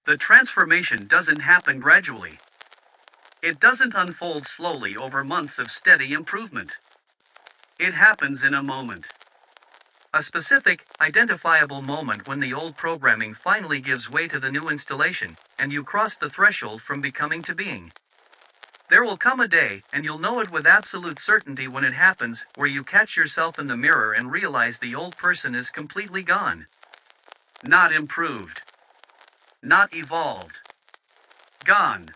The transformation doesn't happen gradually. It doesn't unfold slowly over months of steady improvement. It happens in a moment. A specific, identifiable moment when the old programming finally gives way to the new installation, and you cross the threshold from becoming to being. There will come a day, and you'll know it with absolute certainty when it happens, where you catch yourself in the mirror and realize the old person is completely gone. Not improved. Not evolved. Gone.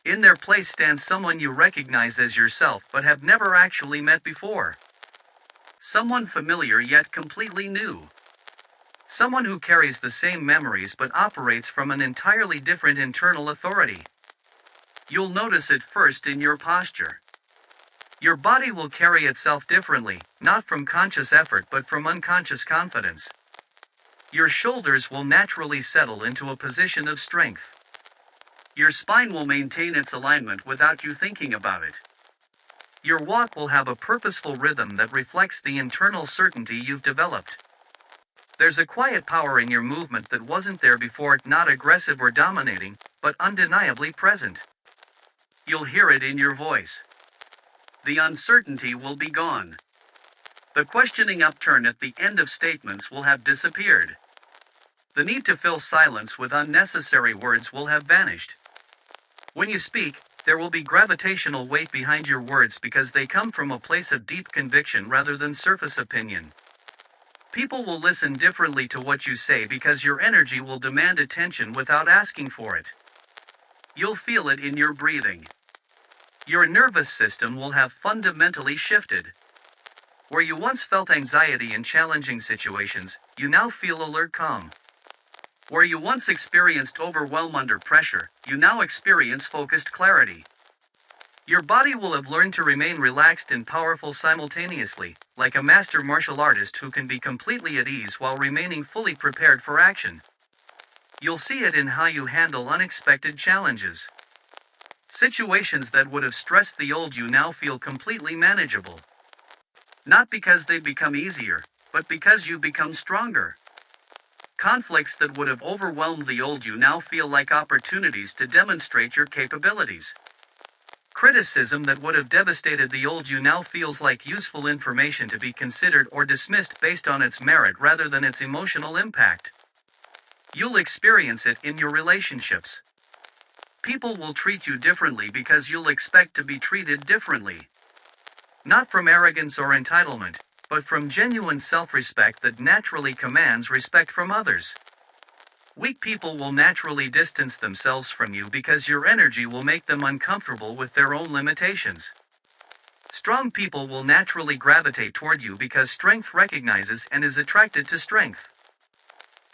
In their place stands someone you recognize as yourself but have never actually met before. Someone familiar yet completely new. Someone who carries the same memories but operates from an entirely different internal authority. You'll notice it first in your posture. Your body will carry itself differently, not from conscious effort but from unconscious confidence. Your shoulders will naturally settle into a position of strength. Your spine will maintain its alignment without you thinking about it. Your walk will have a purposeful rhythm that reflects the internal certainty you've developed. There's a quiet power in your movement that wasn't there before, not aggressive or dominating, but undeniably present. You'll hear it in your voice. The uncertainty will be gone. The questioning upturn at the end of statements will have disappeared. The need to fill silence with unnecessary words will have vanished. When you speak, there will be gravitational weight behind your words because they come from a place of deep conviction rather than surface opinion. People will listen differently to what you say because your energy will demand attention without asking for it. You'll feel it in your breathing. Your nervous system will have fundamentally shifted. Where you once felt anxiety in challenging situations, you now feel alert calm. Where you once experienced overwhelm under pressure, you now experience focused clarity. Your body will have learned to remain relaxed and powerful simultaneously, like a master martial artist who can be completely at ease while remaining fully prepared for action. You'll see it in how you handle unexpected challenges. Situations that would have stressed the old you now feel completely manageable. Not because they've become easier, but because you've become stronger. Conflicts that would have overwhelmed the old you now feel like opportunities to demonstrate your capabilities. Criticism that would have devastated the old you now feels like useful information to be considered or dismissed based on its merit rather than its emotional impact. You'll experience it in your relationships. People will treat you differently because you'll expect to be treated differently. Not from arrogance or entitlement, but from genuine self-respect that naturally commands respect from others. Weak people will naturally distance themselves from you because your energy will make them uncomfortable with their own limitations. Strong people will naturally gravitate toward you because strength recognizes and is attracted to strength.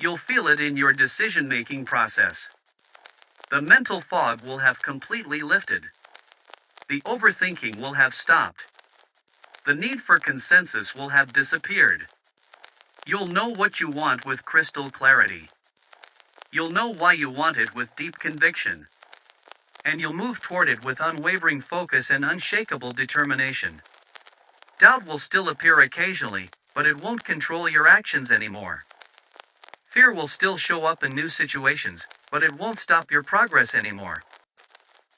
You'll feel it in your decision-making process. The mental fog will have completely lifted. The overthinking will have stopped. The need for consensus will have disappeared. You'll know what you want with crystal clarity. You'll know why you want it with deep conviction. And you'll move toward it with unwavering focus and unshakable determination. Doubt will still appear occasionally, but it won't control your actions anymore. Fear will still show up in new situations, but it won't stop your progress anymore.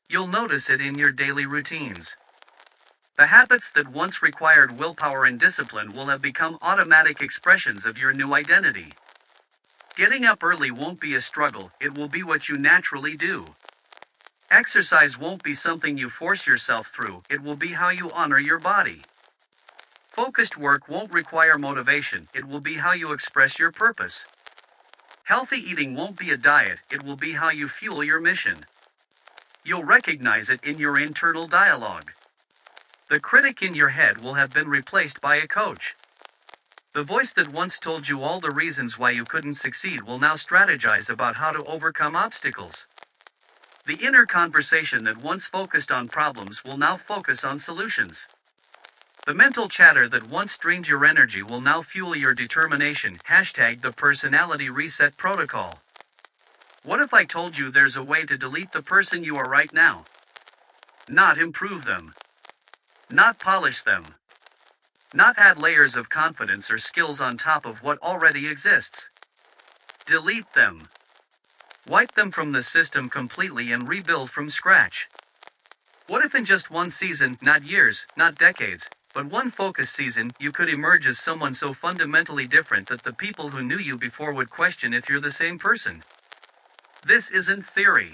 You'll notice it in your daily routines. The habits that once required willpower and discipline will have become automatic expressions of your new identity. Getting up early won't be a struggle, it will be what you naturally do. Exercise won't be something you force yourself through, it will be how you honor your body. Focused work won't require motivation, it will be how you express your purpose. Healthy eating won't be a diet, it will be how you fuel your mission. You'll recognize it in your internal dialogue. The critic in your head will have been replaced by a coach. The voice that once told you all the reasons why you couldn't succeed will now strategize about how to overcome obstacles. The inner conversation that once focused on problems will now focus on solutions. The mental chatter that once drained your energy will now fuel your determination. #the personality reset protocol. What if I told you there's a way to delete the person you are right now? Not improve them. Not polish them. Not add layers of confidence or skills on top of what already exists. Delete them. Wipe them from the system completely and rebuild from scratch. What if in just one season, not years, not decades, but one focused season, you could emerge as someone so fundamentally different that the people who knew you before would question if you're the same person? This isn't theory.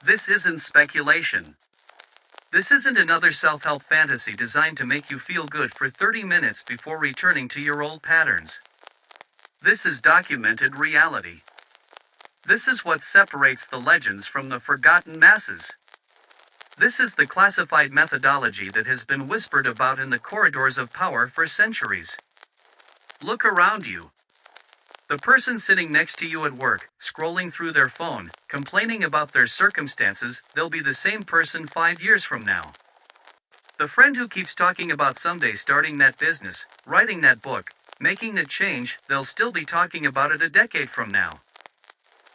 This isn't speculation. This isn't another self-help fantasy designed to make you feel good for 30 minutes before returning to your old patterns. This is documented reality. This is what separates the legends from the forgotten masses. This is the classified methodology that has been whispered about in the corridors of power for centuries. Look around you. The person sitting next to you at work, scrolling through their phone, complaining about their circumstances, they'll be the same person 5 years from now. The friend who keeps talking about someday starting that business, writing that book, making that change, they'll still be talking about it a decade from now.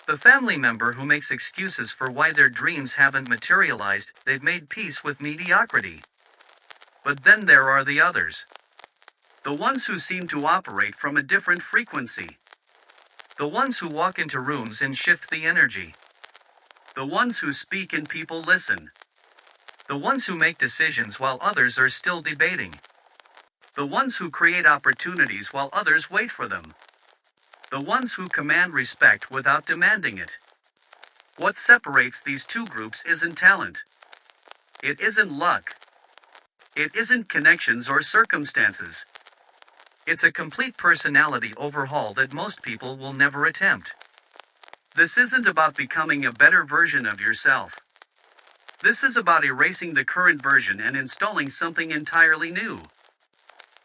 The family member who makes excuses for why their dreams haven't materialized, they've made peace with mediocrity. But then there are the others. The ones who seem to operate from a different frequency. The ones who walk into rooms and shift the energy. The ones who speak and people listen. The ones who make decisions while others are still debating. The ones who create opportunities while others wait for them. The ones who command respect without demanding it. What separates these two groups isn't talent. It isn't luck. It isn't connections or circumstances. It's a complete personality overhaul that most people will never attempt. This isn't about becoming a better version of yourself. This is about erasing the current version and installing something entirely new.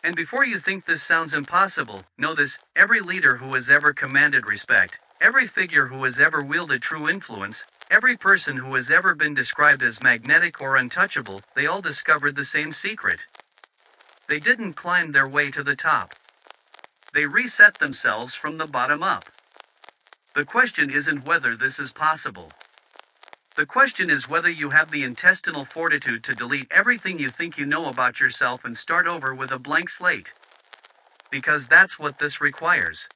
And before you think this sounds impossible, know this: every leader who has ever commanded respect, every figure who has ever wielded true influence, every person who has ever been described as magnetic or untouchable, they all discovered the same secret. They didn't climb their way to the top. They reset themselves from the bottom up. The question isn't whether this is possible. The question is whether you have the intestinal fortitude to delete everything you think you know about yourself and start over with a blank slate. Because that's what this requires.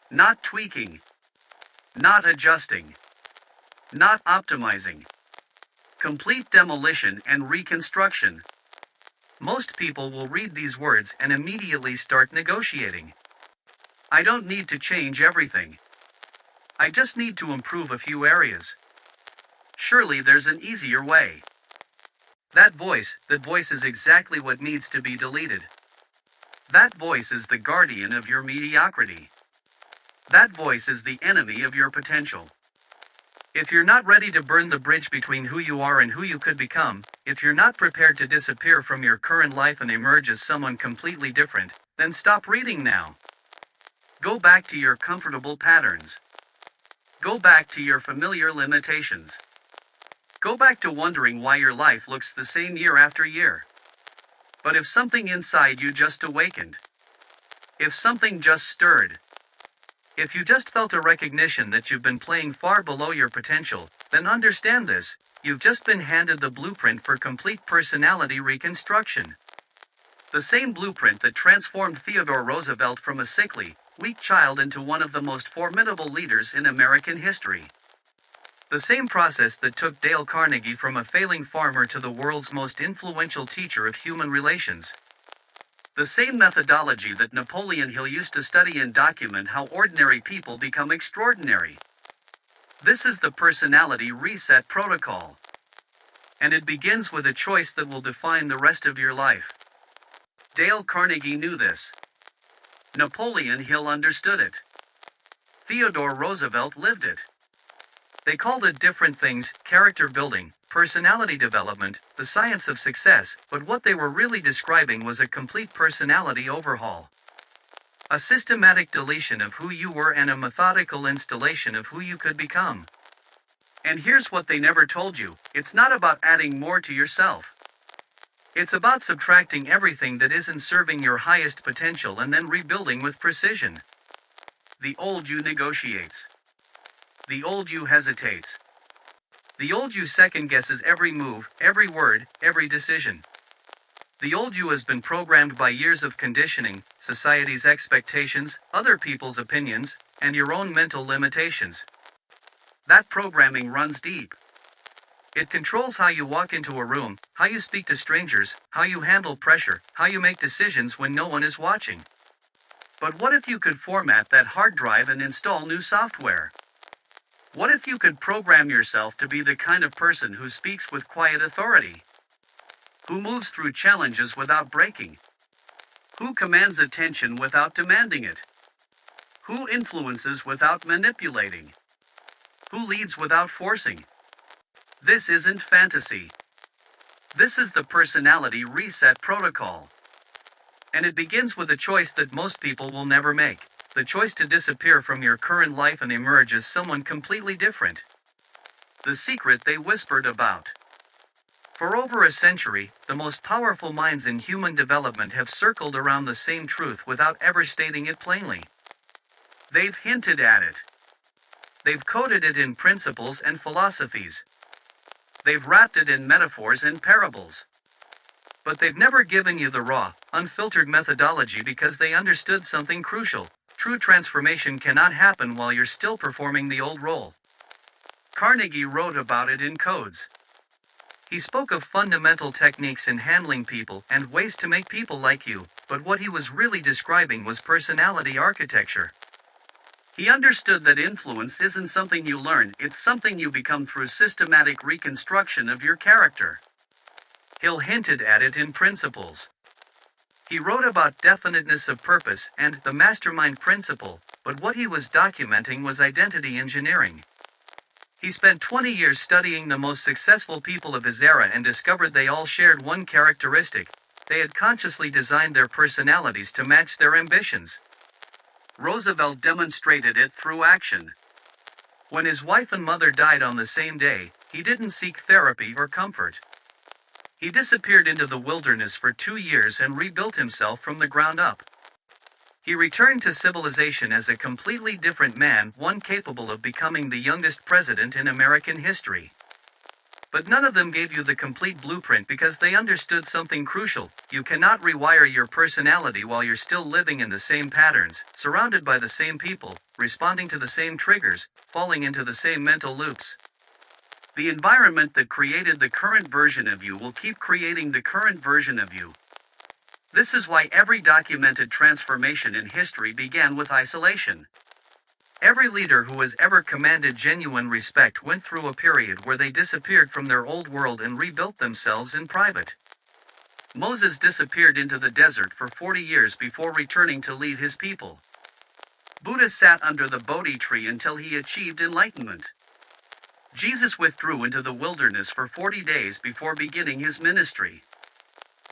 Not tweaking. Not adjusting. Not optimizing. Complete demolition and reconstruction. Most people will read these words and immediately start negotiating. I don't need to change everything. I just need to improve a few areas. Surely there's an easier way. That voice is exactly what needs to be deleted. That voice is the guardian of your mediocrity. That voice is the enemy of your potential. If you're not ready to burn the bridge between who you are and who you could become, if you're not prepared to disappear from your current life and emerge as someone completely different, then stop reading now. Go back to your comfortable patterns. Go back to your familiar limitations. Go back to wondering why your life looks the same year after year. But if something inside you just awakened, if something just stirred, if you just felt a recognition that you've been playing far below your potential, then understand this: you've just been handed the blueprint for complete personality reconstruction. The same blueprint that transformed Theodore Roosevelt from a sickly, weak child into one of the most formidable leaders in American history. The same process that took Dale Carnegie from a failing farmer to the world's most influential teacher of human relations. The same methodology that Napoleon Hill used to study and document how ordinary people become extraordinary. This is the personality reset protocol. And it begins with a choice that will define the rest of your life. Dale Carnegie knew this. Napoleon Hill understood it. Theodore Roosevelt lived it. They called it different things: character building, personality development, the science of success, but what they were really describing was a complete personality overhaul. A systematic deletion of who you were and a methodical installation of who you could become. And here's what they never told you: it's not about adding more to yourself. It's about subtracting everything that isn't serving your highest potential and then rebuilding with precision. The old you negotiates. The old you hesitates. The old you second guesses every move, every word, every decision. The old you has been programmed by years of conditioning, society's expectations, other people's opinions, and your own mental limitations. That programming runs deep. It controls how you walk into a room, how you speak to strangers, how you handle pressure, how you make decisions when no one is watching. But what if you could format that hard drive and install new software? What if you could program yourself to be the kind of person who speaks with quiet authority? Who moves through challenges without breaking? Who commands attention without demanding it? Who influences without manipulating? Who leads without forcing? This isn't fantasy. This is the personality reset protocol. And it begins with a choice that most people will never make. The choice to disappear from your current life and emerge as someone completely different. The secret they whispered about. For over a century, the most powerful minds in human development have circled around the same truth without ever stating it plainly. They've hinted at it. They've coded it in principles and philosophies. They've wrapped it in metaphors and parables. But they've never given you the raw, unfiltered methodology because they understood something crucial. True transformation cannot happen while you're still performing the old role. Carnegie wrote about it in Codes. He spoke of fundamental techniques in handling people and ways to make people like you, but what he was really describing was personality architecture. He understood that influence isn't something you learn, it's something you become through systematic reconstruction of your character. Hill hinted at it in Principles. He wrote about definiteness of purpose and the mastermind principle, but what he was documenting was identity engineering. He spent 20 years studying the most successful people of his era and discovered they all shared one characteristic: they had consciously designed their personalities to match their ambitions. Roosevelt demonstrated it through action. When his wife and mother died on the same day, he didn't seek therapy or comfort. He disappeared into the wilderness for 2 years and rebuilt himself from the ground up. He returned to civilization as a completely different man, one capable of becoming the youngest president in American history. But none of them gave you the complete blueprint because they understood something crucial: you cannot rewire your personality while you're still living in the same patterns, surrounded by the same people, responding to the same triggers, falling into the same mental loops. The environment that created the current version of you will keep creating the current version of you. This is why every documented transformation in history began with isolation. Every leader who has ever commanded genuine respect went through a period where they disappeared from their old world and rebuilt themselves in private. Moses disappeared into the desert for 40 years before returning to lead his people. Buddha sat under the Bodhi tree until he achieved enlightenment. Jesus withdrew into the wilderness for 40 days before beginning his ministry.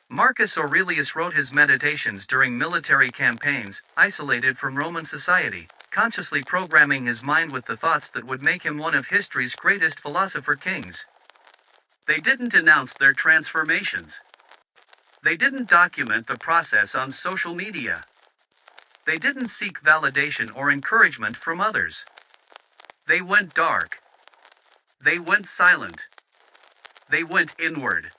Marcus Aurelius wrote his meditations during military campaigns, isolated from Roman society, consciously programming his mind with the thoughts that would make him one of history's greatest philosopher kings. They didn't announce their transformations. They didn't document the process on social media. They didn't seek validation or encouragement from others. They went dark. They went silent. They went inward.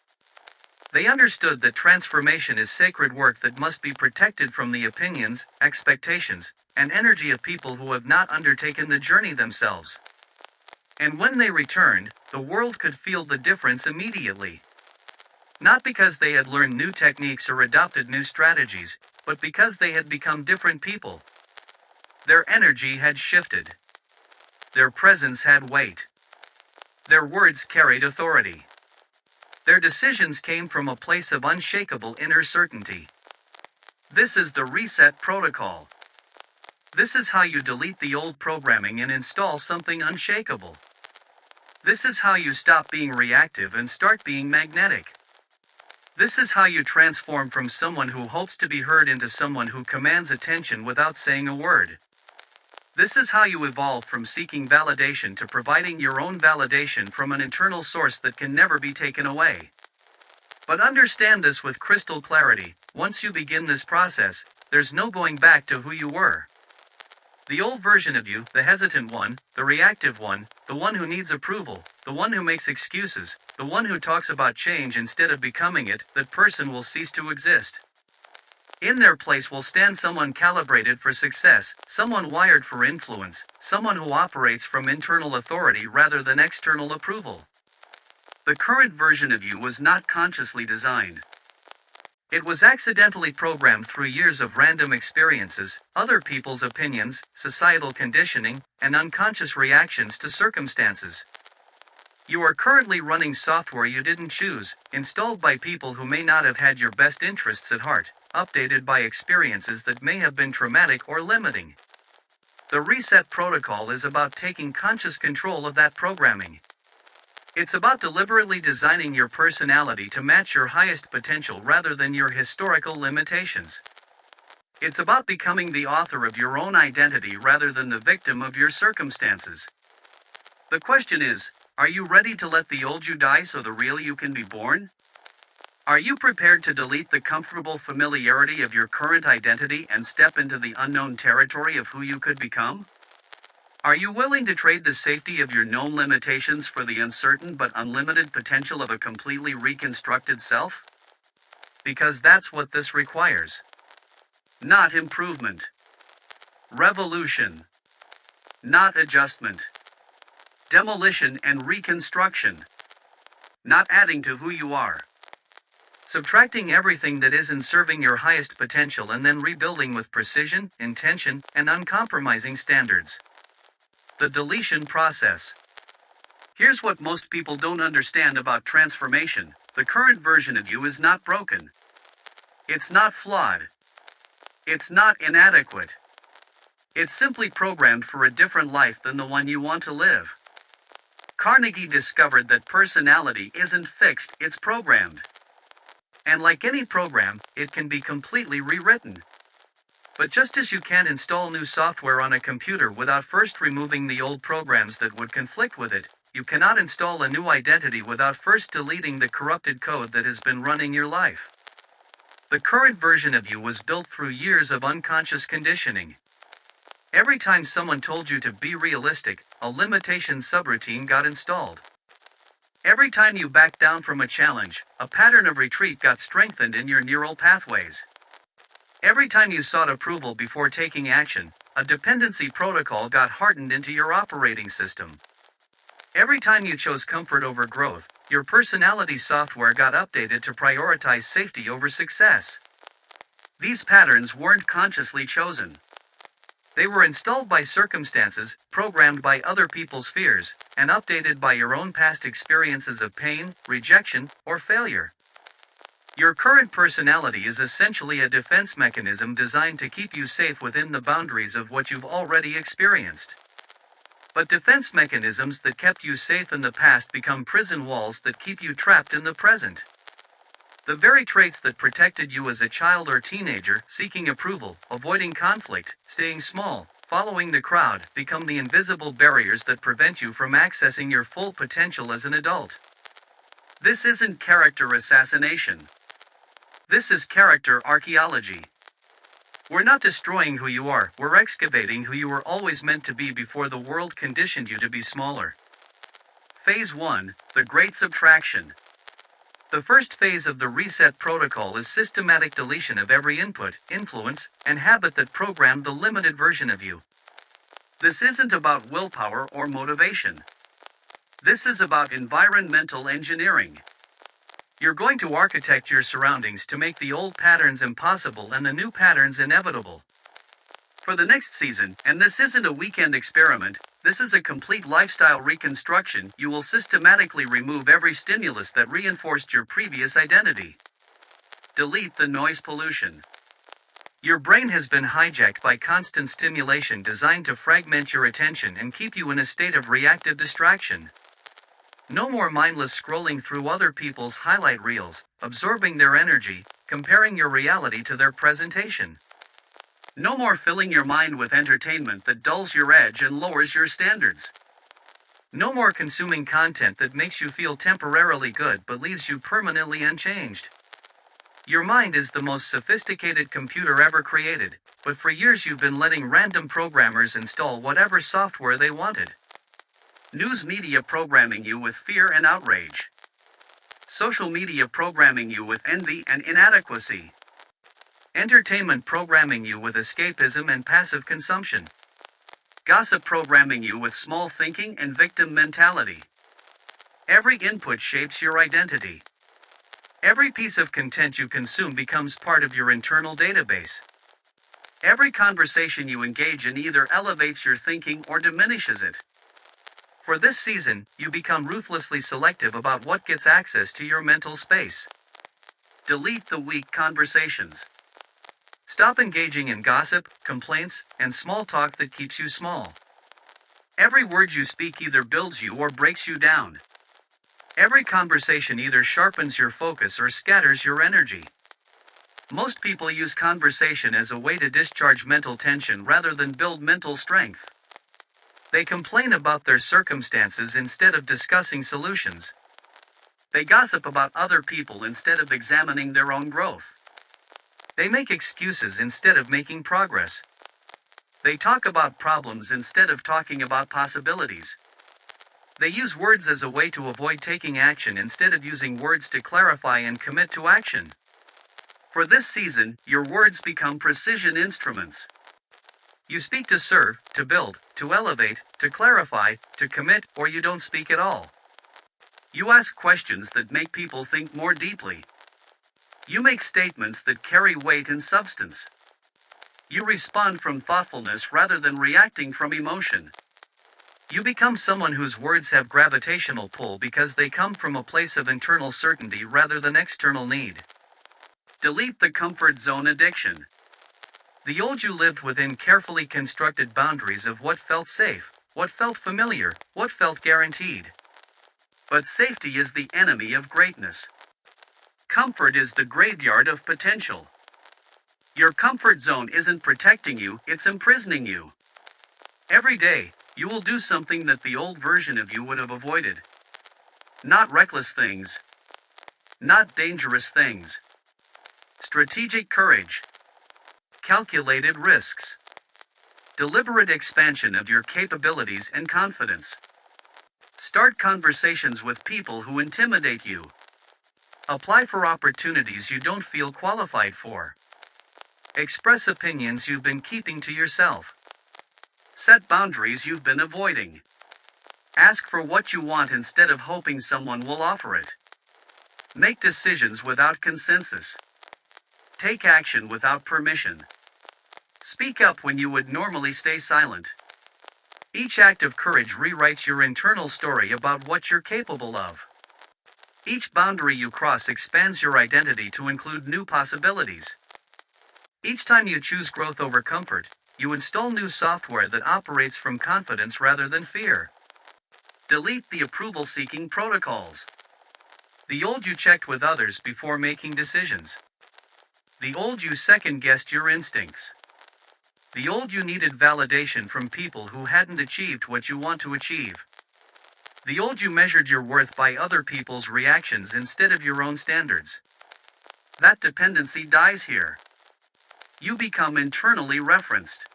They understood that transformation is sacred work that must be protected from the opinions, expectations, and energy of people who have not undertaken the journey themselves. And when they returned, the world could feel the difference immediately. Not because they had learned new techniques or adopted new strategies, but because they had become different people. Their energy had shifted. Their presence had weight. Their words carried authority. Their decisions came from a place of unshakable inner certainty. This is the reset protocol. This is how you delete the old programming and install something unshakable. This is how you stop being reactive and start being magnetic. This is how you transform from someone who hopes to be heard into someone who commands attention without saying a word. This is how you evolve from seeking validation to providing your own validation from an internal source that can never be taken away. But understand this with crystal clarity: once you begin this process, there's no going back to who you were. The old version of you, the hesitant one, the reactive one, the one who needs approval, the one who makes excuses, the one who talks about change instead of becoming it, that person will cease to exist. In their place will stand someone calibrated for success, someone wired for influence, someone who operates from internal authority rather than external approval. The current version of you was not consciously designed. It was accidentally programmed through years of random experiences, other people's opinions, societal conditioning, and unconscious reactions to circumstances. You are currently running software you didn't choose, installed by people who may not have had your best interests at heart, updated by experiences that may have been traumatic or limiting. The reset protocol is about taking conscious control of that programming. It's about deliberately designing your personality to match your highest potential rather than your historical limitations. It's about becoming the author of your own identity rather than the victim of your circumstances. The question is, are you ready to let the old you die so the real you can be born? Are you prepared to delete the comfortable familiarity of your current identity and step into the unknown territory of who you could become? Are you willing to trade the safety of your known limitations for the uncertain but unlimited potential of a completely reconstructed self? Because that's what this requires. Not improvement. Revolution. Not adjustment. Demolition and reconstruction. Not adding to who you are. Subtracting everything that isn't serving your highest potential and then rebuilding with precision, intention, and uncompromising standards. The deletion process. Here's what most people don't understand about transformation. The current version of you is not broken. It's not flawed. It's not inadequate. It's simply programmed for a different life than the one you want to live. Carnegie discovered that personality isn't fixed, it's programmed. And like any program, it can be completely rewritten. But just as you can't install new software on a computer without first removing the old programs that would conflict with it, you cannot install a new identity without first deleting the corrupted code that has been running your life. The current version of you was built through years of unconscious conditioning. Every time someone told you to be realistic, a limitation subroutine got installed. Every time you backed down from a challenge, a pattern of retreat got strengthened in your neural pathways. Every time you sought approval before taking action, a dependency protocol got hardened into your operating system. Every time you chose comfort over growth, your personality software got updated to prioritize safety over success. These patterns weren't consciously chosen. They were installed by circumstances, programmed by other people's fears, and updated by your own past experiences of pain, rejection, or failure. Your current personality is essentially a defense mechanism designed to keep you safe within the boundaries of what you've already experienced. But defense mechanisms that kept you safe in the past become prison walls that keep you trapped in the present. The very traits that protected you as a child or teenager, seeking approval, avoiding conflict, staying small, following the crowd, become the invisible barriers that prevent you from accessing your full potential as an adult. This isn't character assassination. This is character archaeology. We're not destroying who you are, we're excavating who you were always meant to be before the world conditioned you to be smaller. Phase 1, the Great Subtraction. The first phase of the reset protocol is systematic deletion of every input, influence, and habit that programmed the limited version of you. This isn't about willpower or motivation. This is about environmental engineering. You're going to architect your surroundings to make the old patterns impossible and the new patterns inevitable. For the next season, and this isn't a weekend experiment, this is a complete lifestyle reconstruction, you will systematically remove every stimulus that reinforced your previous identity. Delete the noise pollution. Your brain has been hijacked by constant stimulation designed to fragment your attention and keep you in a state of reactive distraction. No more mindless scrolling through other people's highlight reels, absorbing their energy, comparing your reality to their presentation. No more filling your mind with entertainment that dulls your edge and lowers your standards. No more consuming content that makes you feel temporarily good but leaves you permanently unchanged. Your mind is the most sophisticated computer ever created, but for years you've been letting random programmers install whatever software they wanted. News media programming you with fear and outrage. Social media programming you with envy and inadequacy. Entertainment programming you with escapism and passive consumption. Gossip programming you with small thinking and victim mentality. Every input shapes your identity. Every piece of content you consume becomes part of your internal database. Every conversation you engage in either elevates your thinking or diminishes it. For this season, you become ruthlessly selective about what gets access to your mental space. Delete the weak conversations. Stop engaging in gossip, complaints, and small talk that keeps you small. Every word you speak either builds you or breaks you down. Every conversation either sharpens your focus or scatters your energy. Most people use conversation as a way to discharge mental tension rather than build mental strength. They complain about their circumstances instead of discussing solutions. They gossip about other people instead of examining their own growth. They make excuses instead of making progress. They talk about problems instead of talking about possibilities. They use words as a way to avoid taking action instead of using words to clarify and commit to action. For this season, your words become precision instruments. You speak to serve, to build, to elevate, to clarify, to commit, or you don't speak at all. You ask questions that make people think more deeply. You make statements that carry weight and substance. You respond from thoughtfulness rather than reacting from emotion. You become someone whose words have gravitational pull because they come from a place of internal certainty rather than external need. Delete the comfort zone addiction. The old you lived within carefully constructed boundaries of what felt safe, what felt familiar, what felt guaranteed. But safety is the enemy of greatness. Comfort is the graveyard of potential. Your comfort zone isn't protecting you, it's imprisoning you. Every day, you will do something that the old version of you would have avoided. Not reckless things. Not dangerous things. Strategic courage. Calculated risks. Deliberate expansion of your capabilities and confidence. Start conversations with people who intimidate you. Apply for opportunities you don't feel qualified for. Express opinions you've been keeping to yourself. Set boundaries you've been avoiding. Ask for what you want instead of hoping someone will offer it. Make decisions without consensus. Take action without permission. Speak up when you would normally stay silent. Each act of courage rewrites your internal story about what you're capable of. Each boundary you cross expands your identity to include new possibilities. Each time you choose growth over comfort, you install new software that operates from confidence rather than fear. Delete the approval-seeking protocols. The old you checked with others before making decisions. The old you second-guessed your instincts. The old you needed validation from people who hadn't achieved what you want to achieve. The old you measured your worth by other people's reactions instead of your own standards. That dependency dies here. You become internally referenced.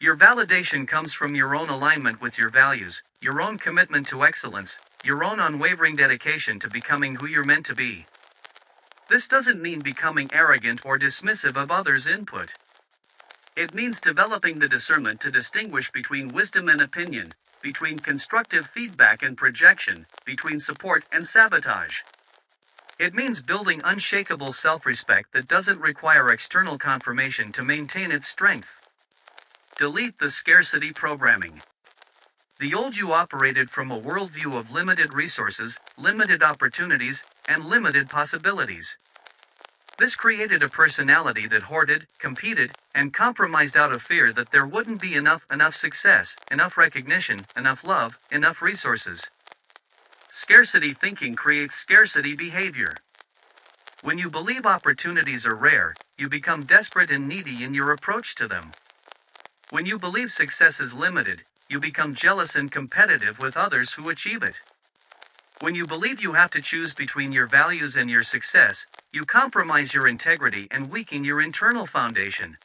Your validation comes from your own alignment with your values, your own commitment to excellence, your own unwavering dedication to becoming who you're meant to be. This doesn't mean becoming arrogant or dismissive of others' input. It means developing the discernment to distinguish between wisdom and opinion, between constructive feedback and projection, between support and sabotage. It means building unshakable self-respect that doesn't require external confirmation to maintain its strength. Delete the scarcity programming. The old you operated from a worldview of limited resources, limited opportunities, and limited possibilities. This created a personality that hoarded, competed, and compromised out of fear that there wouldn't be enough success, enough recognition, enough love, enough resources. Scarcity thinking creates scarcity behavior. When you believe opportunities are rare, you become desperate and needy in your approach to them. When you believe success is limited, you become jealous and competitive with others who achieve it. When you believe you have to choose between your values and your success, you compromise your integrity and weaken your internal foundation.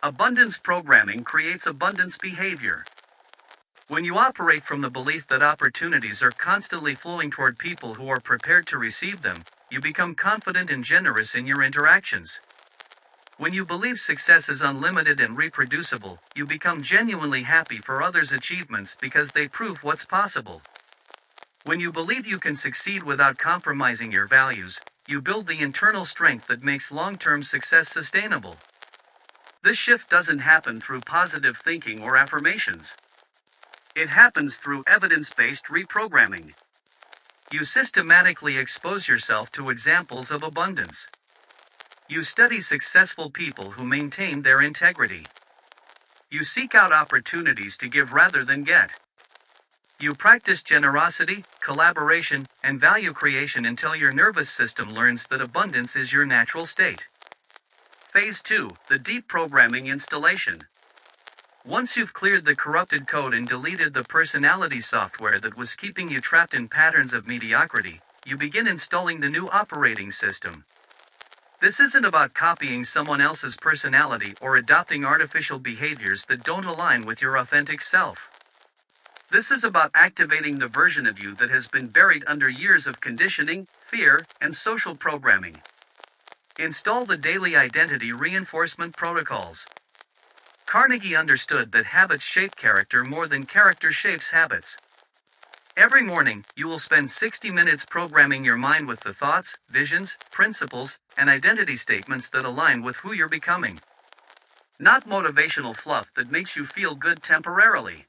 Abundance programming creates abundance behavior. When you operate from the belief that opportunities are constantly flowing toward people who are prepared to receive them, you become confident and generous in your interactions. When you believe success is unlimited and reproducible, you become genuinely happy for others' achievements because they prove what's possible. When you believe you can succeed without compromising your values, you build the internal strength that makes long-term success sustainable. This shift doesn't happen through positive thinking or affirmations. It happens through evidence-based reprogramming. You systematically expose yourself to examples of abundance. You study successful people who maintain their integrity. You seek out opportunities to give rather than get. You practice generosity, collaboration, and value creation until your nervous system learns that abundance is your natural state. Phase 2, the deep programming installation. Once you've cleared the corrupted code and deleted the personality software that was keeping you trapped in patterns of mediocrity, you begin installing the new operating system. This isn't about copying someone else's personality or adopting artificial behaviors that don't align with your authentic self. This is about activating the version of you that has been buried under years of conditioning, fear, and social programming. Install the daily identity reinforcement protocols. Carnegie understood that habits shape character more than character shapes habits. Every morning, you will spend 60 minutes programming your mind with the thoughts, visions, principles, and identity statements that align with who you're becoming. Not motivational fluff that makes you feel good temporarily.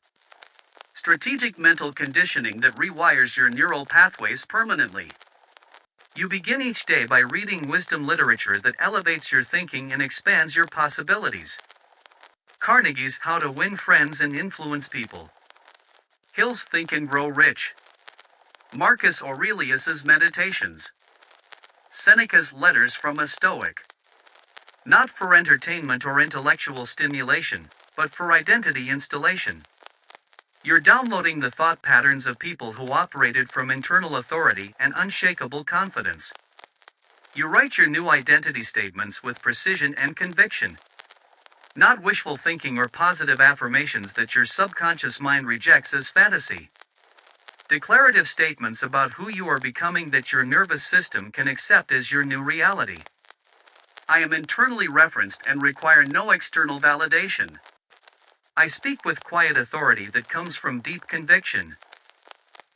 Strategic mental conditioning that rewires your neural pathways permanently. You begin each day by reading wisdom literature that elevates your thinking and expands your possibilities. Carnegie's How to Win Friends and Influence People. Hill's Think and Grow Rich. Marcus Aurelius's Meditations. Seneca's Letters from a Stoic. Not for entertainment or intellectual stimulation, but for identity installation. You're downloading the thought patterns of people who operated from internal authority and unshakable confidence. You write your new identity statements with precision and conviction. Not wishful thinking or positive affirmations that your subconscious mind rejects as fantasy. Declarative statements about who you are becoming that your nervous system can accept as your new reality. I am internally referenced and require no external validation. I speak with quiet authority that comes from deep conviction.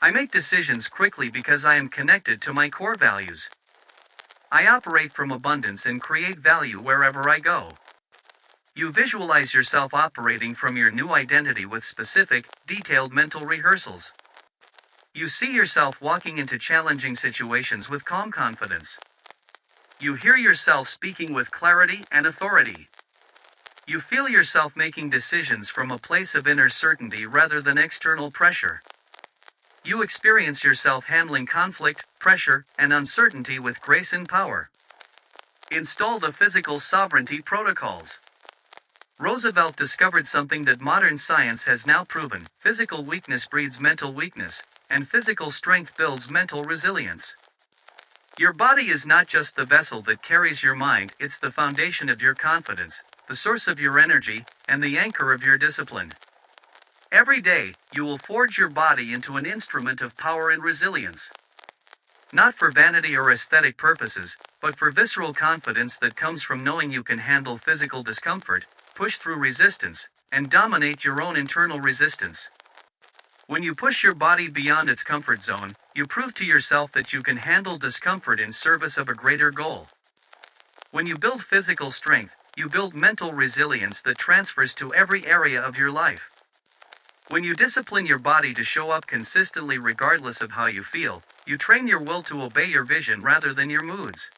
I make decisions quickly because I am connected to my core values. I operate from abundance and create value wherever I go. You visualize yourself operating from your new identity with specific, detailed mental rehearsals. You see yourself walking into challenging situations with calm confidence. You hear yourself speaking with clarity and authority. You feel yourself making decisions from a place of inner certainty rather than external pressure. You experience yourself handling conflict, pressure, and uncertainty with grace and power. Install the physical sovereignty protocols. Roosevelt discovered something that modern science has now proven: physical weakness breeds mental weakness, and physical strength builds mental resilience. Your body is not just the vessel that carries your mind, it's the foundation of your confidence, the source of your energy, and the anchor of your discipline. Every day, you will forge your body into an instrument of power and resilience. Not for vanity or aesthetic purposes, but for visceral confidence that comes from knowing you can handle physical discomfort, push through resistance, and dominate your own internal resistance. When you push your body beyond its comfort zone, you prove to yourself that you can handle discomfort in service of a greater goal. When you build physical strength, you build mental resilience that transfers to every area of your life. When you discipline your body to show up consistently regardless of how you feel, you train your will to obey your vision rather than your moods.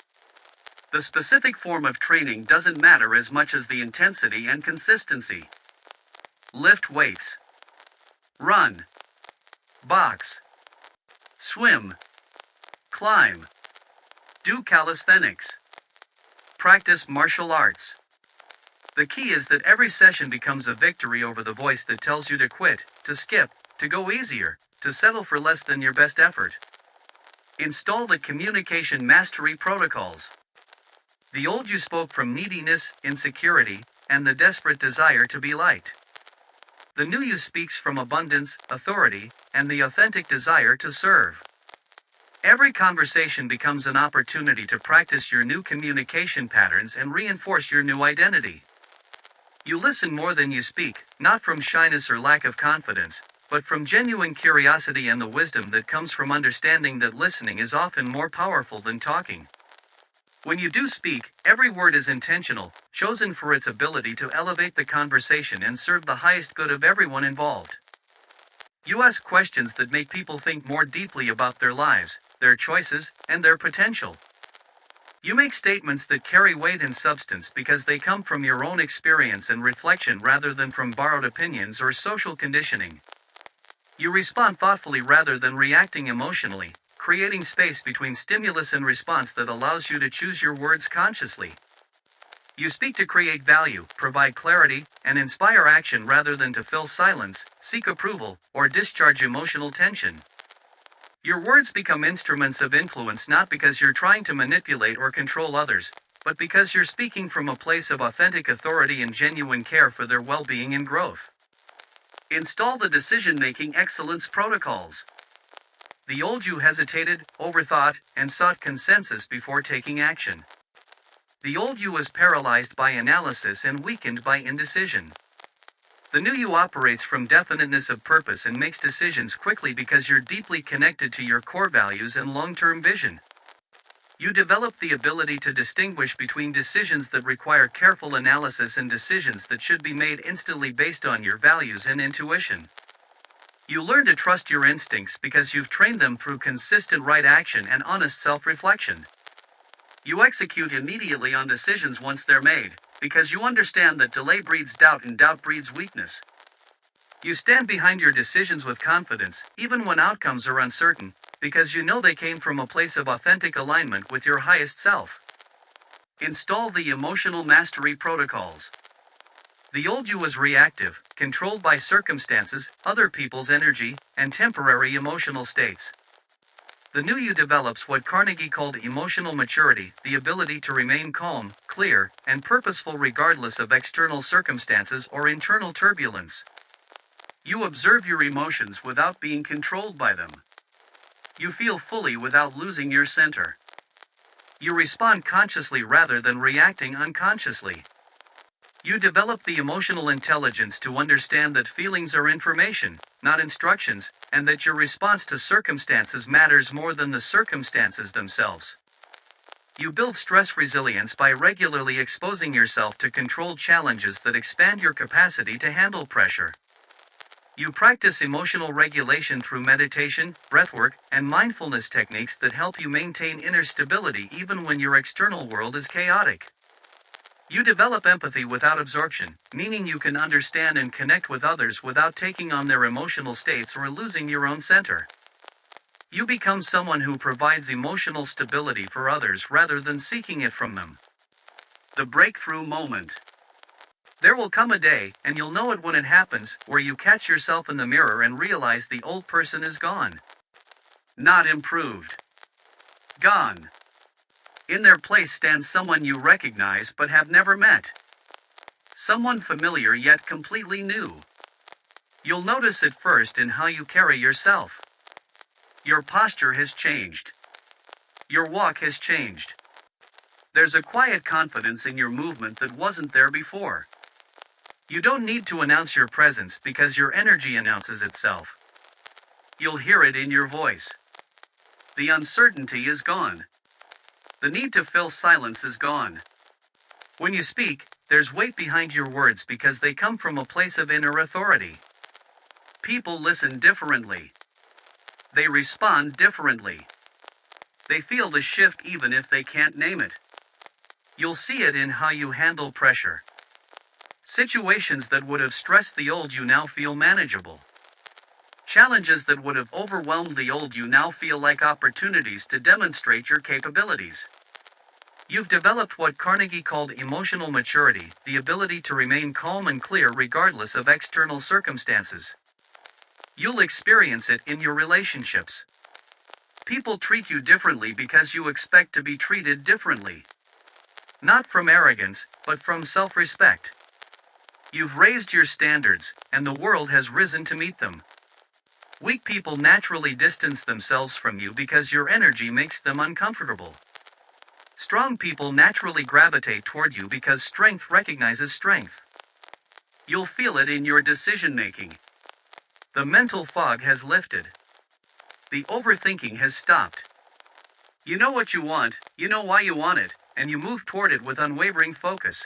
The specific form of training doesn't matter as much as the intensity and consistency. Lift weights. Run. Box. Swim. Climb. Do calisthenics. Practice martial arts. The key is that every session becomes a victory over the voice that tells you to quit, to skip, to go easier, to settle for less than your best effort. Install the communication mastery protocols. The old you spoke from neediness, insecurity, and the desperate desire to be liked. The new you speaks from abundance, authority, and the authentic desire to serve. Every conversation becomes an opportunity to practice your new communication patterns and reinforce your new identity. You listen more than you speak, not from shyness or lack of confidence, but from genuine curiosity and the wisdom that comes from understanding that listening is often more powerful than talking. When you do speak, every word is intentional, chosen for its ability to elevate the conversation and serve the highest good of everyone involved. You ask questions that make people think more deeply about their lives, their choices, and their potential. You make statements that carry weight and substance because they come from your own experience and reflection rather than from borrowed opinions or social conditioning. You respond thoughtfully rather than reacting emotionally, creating space between stimulus and response that allows you to choose your words consciously. You speak to create value, provide clarity, and inspire action rather than to fill silence, seek approval, or discharge emotional tension. Your words become instruments of influence not because you're trying to manipulate or control others, but because you're speaking from a place of authentic authority and genuine care for their well-being and growth. Install the decision-making excellence protocols. The old you hesitated, overthought, and sought consensus before taking action. The old you was paralyzed by analysis and weakened by indecision. The new you operates from definiteness of purpose and makes decisions quickly because you're deeply connected to your core values and long-term vision. You develop the ability to distinguish between decisions that require careful analysis and decisions that should be made instantly based on your values and intuition. You learn to trust your instincts because you've trained them through consistent right action and honest self-reflection. You execute immediately on decisions once they're made, because you understand that delay breeds doubt and doubt breeds weakness. You stand behind your decisions with confidence, even when outcomes are uncertain, because you know they came from a place of authentic alignment with your highest self. Install the emotional mastery protocols. The old you was reactive, controlled by circumstances, other people's energy, and temporary emotional states. The new you develops what Carnegie called emotional maturity, the ability to remain calm, clear, and purposeful regardless of external circumstances or internal turbulence. You observe your emotions without being controlled by them. You feel fully without losing your center. You respond consciously rather than reacting unconsciously. You develop the emotional intelligence to understand that feelings are information, not instructions, and that your response to circumstances matters more than the circumstances themselves. You build stress resilience by regularly exposing yourself to controlled challenges that expand your capacity to handle pressure. You practice emotional regulation through meditation, breathwork, and mindfulness techniques that help you maintain inner stability even when your external world is chaotic. You develop empathy without absorption, meaning you can understand and connect with others without taking on their emotional states or losing your own center. You become someone who provides emotional stability for others rather than seeking it from them. The breakthrough moment. There will come a day, and you'll know it when it happens, where you catch yourself in the mirror and realize the old person is gone. Not improved. Gone. In their place stands someone you recognize but have never met. Someone familiar yet completely new. You'll notice it first in how you carry yourself. Your posture has changed. Your walk has changed. There's a quiet confidence in your movement that wasn't there before. You don't need to announce your presence because your energy announces itself. You'll hear it in your voice. The uncertainty is gone. The need to fill silence is gone. When you speak, there's weight behind your words because they come from a place of inner authority. People listen differently. They respond differently. They feel the shift even if they can't name it. You'll see it in how you handle pressure. Situations that would have stressed the old you now feel manageable. Challenges that would have overwhelmed the old you now feel like opportunities to demonstrate your capabilities. You've developed what Carnegie called emotional maturity, the ability to remain calm and clear regardless of external circumstances. You'll experience it in your relationships. People treat you differently because you expect to be treated differently. Not from arrogance, but from self-respect. You've raised your standards, and the world has risen to meet them. Weak people naturally distance themselves from you because your energy makes them uncomfortable. Strong people naturally gravitate toward you because strength recognizes strength. You'll feel it in your decision making. The mental fog has lifted. The overthinking has stopped. You know what you want, you know why you want it, and you move toward it with unwavering focus.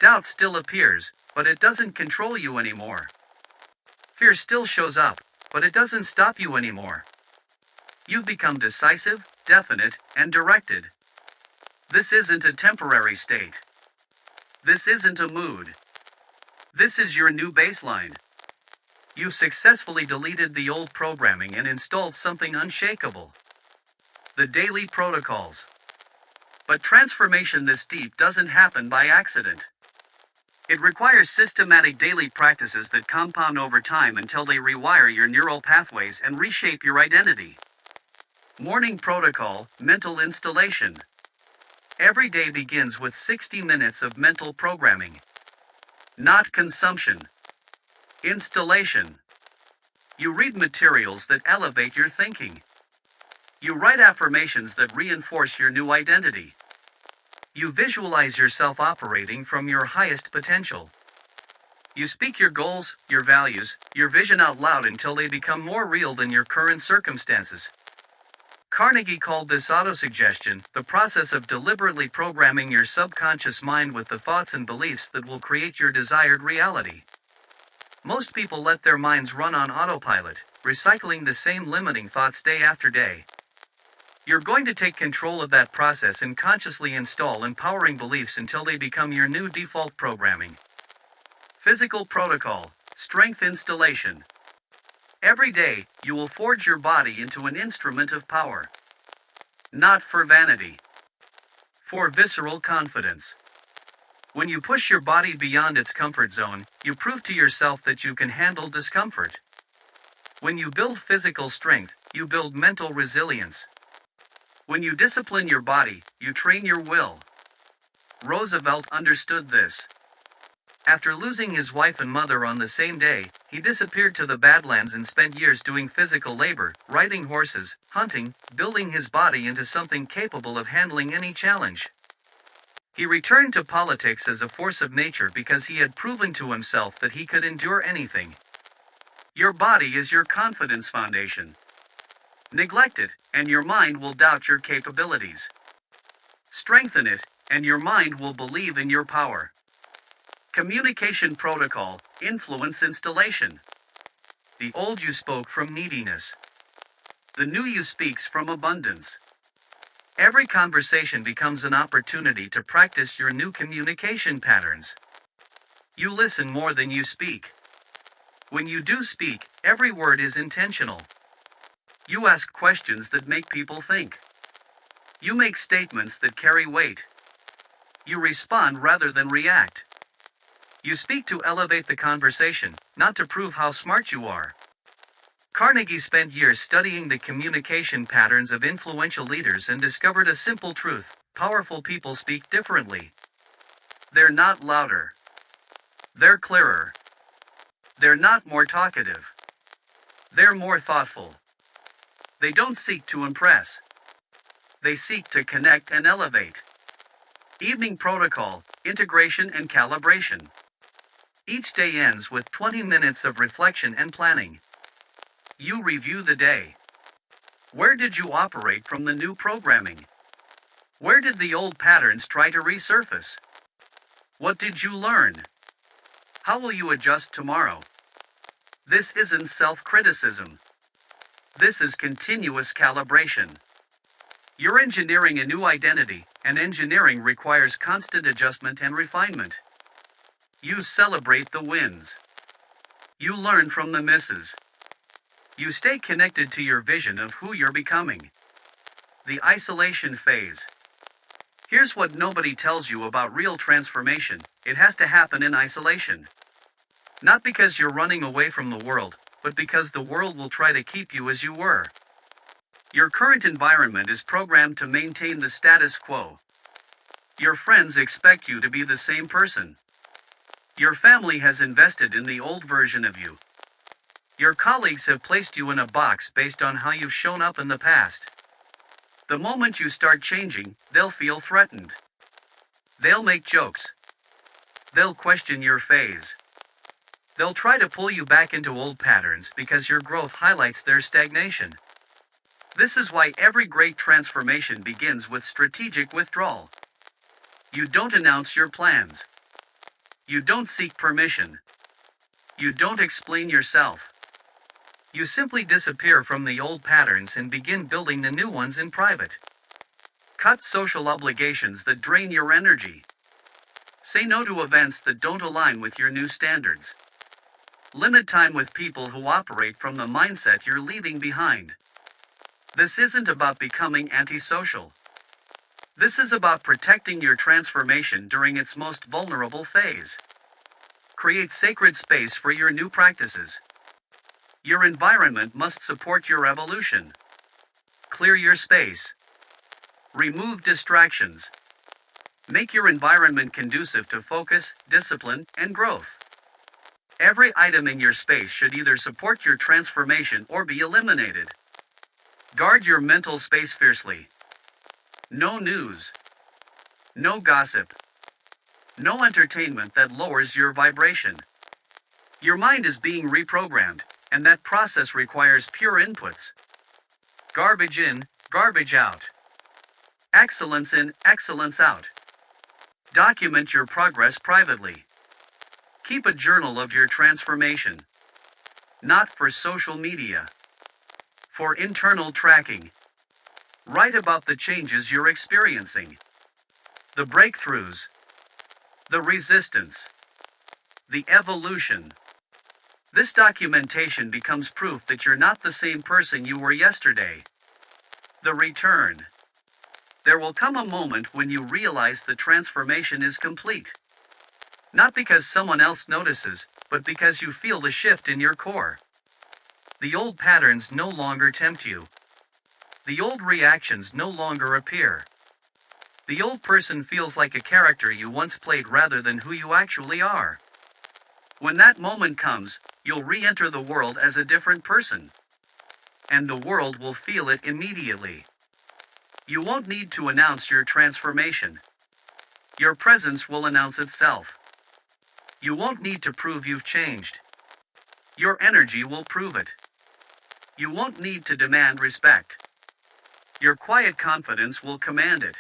Doubt still appears, but it doesn't control you anymore. Fear still shows up, but it doesn't stop you anymore. You've become decisive, definite, and directed. This isn't a temporary state. This isn't a mood. This is your new baseline. You've successfully deleted the old programming and installed something unshakable. The daily protocols. But transformation this deep doesn't happen by accident. It requires systematic daily practices that compound over time until they rewire your neural pathways and reshape your identity. Morning protocol, mental installation. Every day begins with 60 minutes of mental programming. Not consumption. Installation. You read materials that elevate your thinking. You write affirmations that reinforce your new identity. You visualize yourself operating from your highest potential. You speak your goals, your values, your vision out loud until they become more real than your current circumstances. Carnegie called this autosuggestion, the process of deliberately programming your subconscious mind with the thoughts and beliefs that will create your desired reality. Most people let their minds run on autopilot, recycling the same limiting thoughts day after day. You're going to take control of that process and consciously install empowering beliefs until they become your new default programming. Physical protocol, strength installation. Every day, you will forge your body into an instrument of power. Not for vanity. For visceral confidence. When you push your body beyond its comfort zone, you prove to yourself that you can handle discomfort. When you build physical strength, you build mental resilience. When you discipline your body, you train your will. Roosevelt understood this. After losing his wife and mother on the same day, he disappeared to the Badlands and spent years doing physical labor, riding horses, hunting, building his body into something capable of handling any challenge. He returned to politics as a force of nature because he had proven to himself that he could endure anything. Your body is your confidence foundation. Neglect it, and your mind will doubt your capabilities. Strengthen it, and your mind will believe in your power. Communication protocol, influence installation. The old you spoke from neediness. The new you speaks from abundance. Every conversation becomes an opportunity to practice your new communication patterns. You listen more than you speak. When you do speak, every word is intentional. You ask questions that make people think. You make statements that carry weight. You respond rather than react. You speak to elevate the conversation, not to prove how smart you are. Carnegie spent years studying the communication patterns of influential leaders and discovered a simple truth: powerful people speak differently. They're not louder. They're clearer. They're not more talkative. They're more thoughtful. They don't seek to impress. They seek to connect and elevate. Evening protocol, integration and calibration. Each day ends with 20 minutes of reflection and planning. You review the day. Where did you operate from the new programming? Where did the old patterns try to resurface? What did you learn? How will you adjust tomorrow? This isn't self-criticism. This is continuous calibration. You're engineering a new identity, and engineering requires constant adjustment and refinement. You celebrate the wins. You learn from the misses. You stay connected to your vision of who you're becoming. The isolation phase. Here's what nobody tells you about real transformation: it has to happen in isolation. Not because you're running away from the world, but because the world will try to keep you as you were. Your current environment is programmed to maintain the status quo. Your friends expect you to be the same person. Your family has invested in the old version of you. Your colleagues have placed you in a box based on how you've shown up in the past. The moment you start changing, they'll feel threatened. They'll make jokes. They'll question your phase. They'll try to pull you back into old patterns because your growth highlights their stagnation. This is why every great transformation begins with strategic withdrawal. You don't announce your plans. You don't seek permission. You don't explain yourself. You simply disappear from the old patterns and begin building the new ones in private. Cut social obligations that drain your energy. Say no to events that don't align with your new standards. Limit time with people who operate from the mindset you're leaving behind. This isn't about becoming antisocial. This is about protecting your transformation during its most vulnerable phase. Create sacred space for your new practices. Your environment must support your evolution. Clear your space. Remove distractions. Make your environment conducive to focus, discipline, and growth. Every item in your space should either support your transformation or be eliminated. Guard your mental space fiercely. No news. No gossip. No entertainment that lowers your vibration. Your mind is being reprogrammed, and that process requires pure inputs. Garbage in, garbage out. Excellence in, excellence out. Document your progress privately. Keep a journal of your transformation. Not for social media. For internal tracking. Write about the changes you're experiencing. The breakthroughs. The resistance. The evolution. This documentation becomes proof that you're not the same person you were yesterday. The return. There will come a moment when you realize the transformation is complete. Not because someone else notices, but because you feel the shift in your core. The old patterns no longer tempt you. The old reactions no longer appear. The old person feels like a character you once played rather than who you actually are. When that moment comes, you'll re-enter the world as a different person. And the world will feel it immediately. You won't need to announce your transformation. Your presence will announce itself. You won't need to prove you've changed. Your energy will prove it. You won't need to demand respect. Your quiet confidence will command it.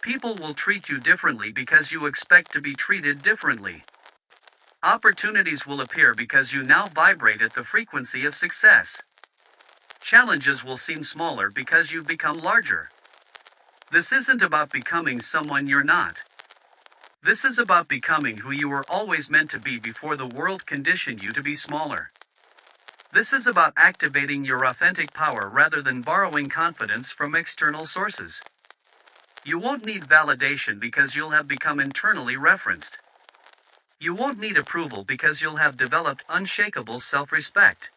People will treat you differently because you expect to be treated differently. Opportunities will appear because you now vibrate at the frequency of success. Challenges will seem smaller because you've become larger. This isn't about becoming someone you're not. This is about becoming who you were always meant to be before the world conditioned you to be smaller. This is about activating your authentic power rather than borrowing confidence from external sources. You won't need validation because you'll have become internally referenced. You won't need approval because you'll have developed unshakable self-respect.